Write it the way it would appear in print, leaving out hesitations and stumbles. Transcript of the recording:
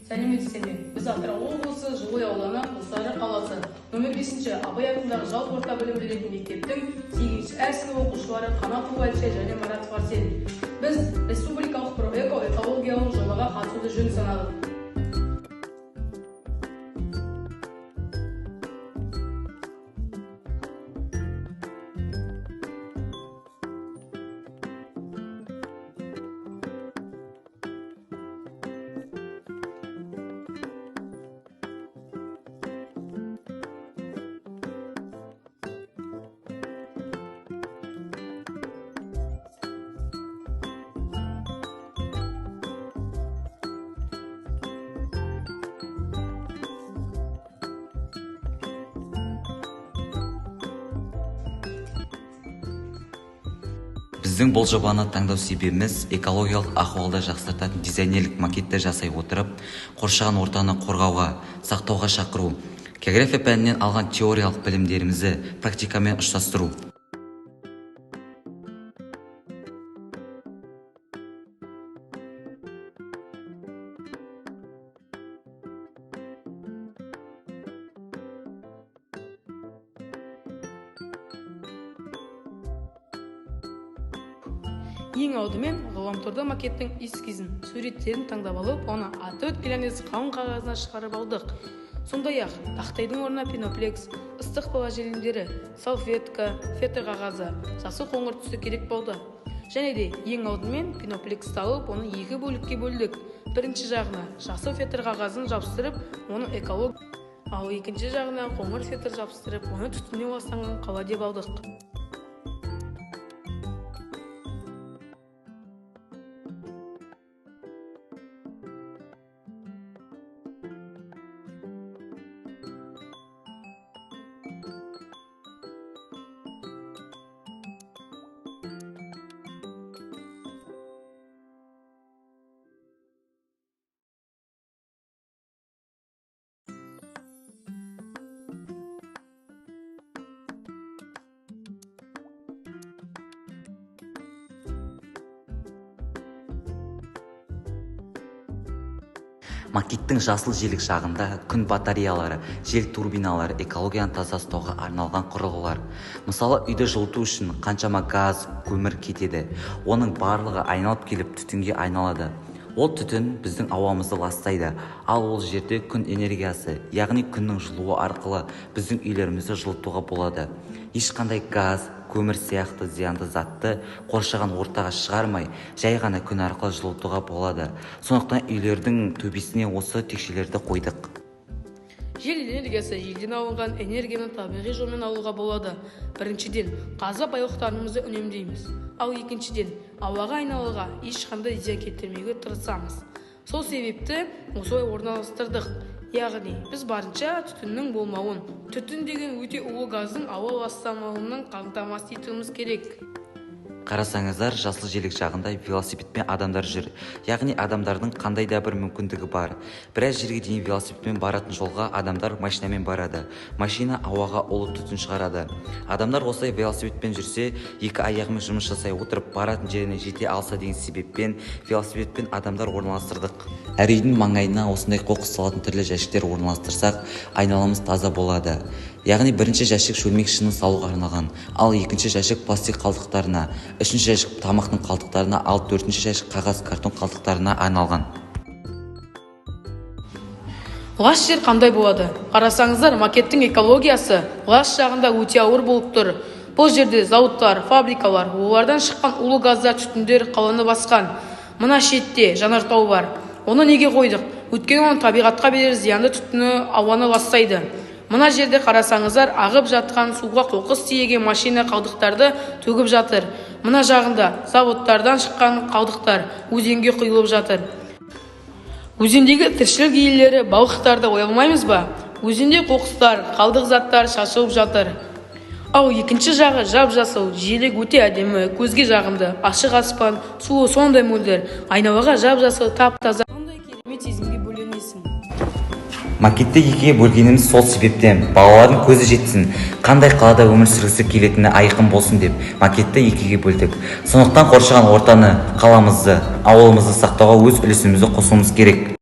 Сәлеметсіздер ме? Біз Атырау облысы Жылой ауданы Құлсары қаласы нөмір 5-ші Абай атындағы жалпы орта білім беретін мектептің 8-ші Ә сынып оқушылары Қанатова Әлшай және Марат Фарсен. Біз республикалық экологиялық жобаға қатысуды жөн санадық. Біздің бұл жобаны таңдау себебіміз экологиялық ахуалды жақсартатын дизайнерлік макетті жасай отырып, қоршаған ортаны қорғауға, сақтауға шақыру, география пәнінен алған теориялық білімдерімізді практикамен ұштастыру. Ең алдымен ғаламторда макеттің эскизін, суреттерін таңдап алып, оны А4 глянец қалың қағазына шығарып алдық. Сондай-ақ тақтайдың орнына пеноплекс, ыстық бала желімдері, салфетка, фетр қағазы, жасы қоңыр түсі керек болды. Және де ең алдымен пеноплексті алып, оны екі бөлікке бөлдік. Бірінші жағына жасы фетр қағазын жабыстырып, оны эколог, ал екінші жағына қоңыр фетр жабыстырып, оны түтіне ластанған қала деп алдық. Макеттің жасыл желек жағында күн батареялары, жел турбиналары, экологияны таза ұстауға арналған құрылғылар. Мысалы, үйді жылыту үшін қаншама газ, көмір кетеді. Оның барлығы айналып келіп түтінге айналады. Ол түтін біздің ауамызды ластайды, ал ол жерде күн энергиясы, яғни күннің жылуы арқылы біздің үйлерімізді жылытуға болады. Ешқандай газ, көмір сияқты зиянды затты қоршаған ортаға шығармай, жай ғана күн арқылы жылытуға болады. Сондықтан үйлердің төбесіне осы текшелерді қойдық. Жел энергиясы желден алынған энергияны табиғи жолмен алуға болады. Біріншіден, қазба байлықтарымызды үнемдейміз. Ал екіншіден, ауаға айналуға ешқандай зиян келтірмеуге тырысамыз. Сол себепті осылай орналастырдық. Яғни, біз барынша түтіннің болмауын, түтін деген өте улы газдың ауа ластамауының қамтамасыз етуіміз керек. Қарасаңыздар, жасыл желек жағында велосипедпен адамдар жүр. Яғни адамдардың қандай да бір мүмкіндігі бар. Біраз жерге дейін велосипедпен баратын жолға адамдар машинамен барады. Машина ауаға улы түтін шығарады. Адамдар осылай велосипедпен жүрсе, екі аяғымен жұмыс жасай отырып баратын жеріне жете алса деген себеппен велосипедпен адамдар орналастырдық. Әр үйдің маңайына осындай қоқыс салатын түрлі жәшіктер орналастырсақ, айналамыз таза болады. Яғни бірінші жәшік шөлмек шыны салуға арналған, ал екінші жәшік пластик қалдықтарына, үшінші жәшік тамақтың қалдықтарына, ал төртінші жәшік қағаз, картон қалдықтарына арналған. Лас жер қандай болады? Қарасаңыздар, макеттің экологиясы лас жағында өте ауыр болып тұр. Бұл жерде зауыттар, фабрикалар, олардан шыққан улы газдар, түтіндер қаланы басқан. Мына шетте жанартау бар. Оны неге қойдық? Өйткені оның табиғатқа берер зиянды түтіні ауаны ластайды. Мына жерде қарасаңыздар, ағып жатқан суға қоқыс тиеген машина қалдықтарды төгіп жатыр. Мына жағында заводтардан шыққан қалдықтар өзенге құйылып жатыр. Өзендегі тіршілік иелері балықтарды ойламаймыз ба? Өзенде қоқыстар, қалдық заттар шашылып жатыр. Ал екінші жағы жап-жасыл, желек өте әдемі, көзге жағымды, ашық аспан, суы сондай мөлдір, айналаға жап-жасыл, тап-таза. Сондай керемет сезімге бөленесің. Макетті екіге бөлгеніміз сол себептен, балалардың көзі жетсін, қандай қалада өмір сүргісі келетіні айқын болсын деп макетті екіге бөлдік. Сондықтан қоршаған ортаны, қаламызды, ауылымызды сақтауға өз үлесімізді қосуымыз керек.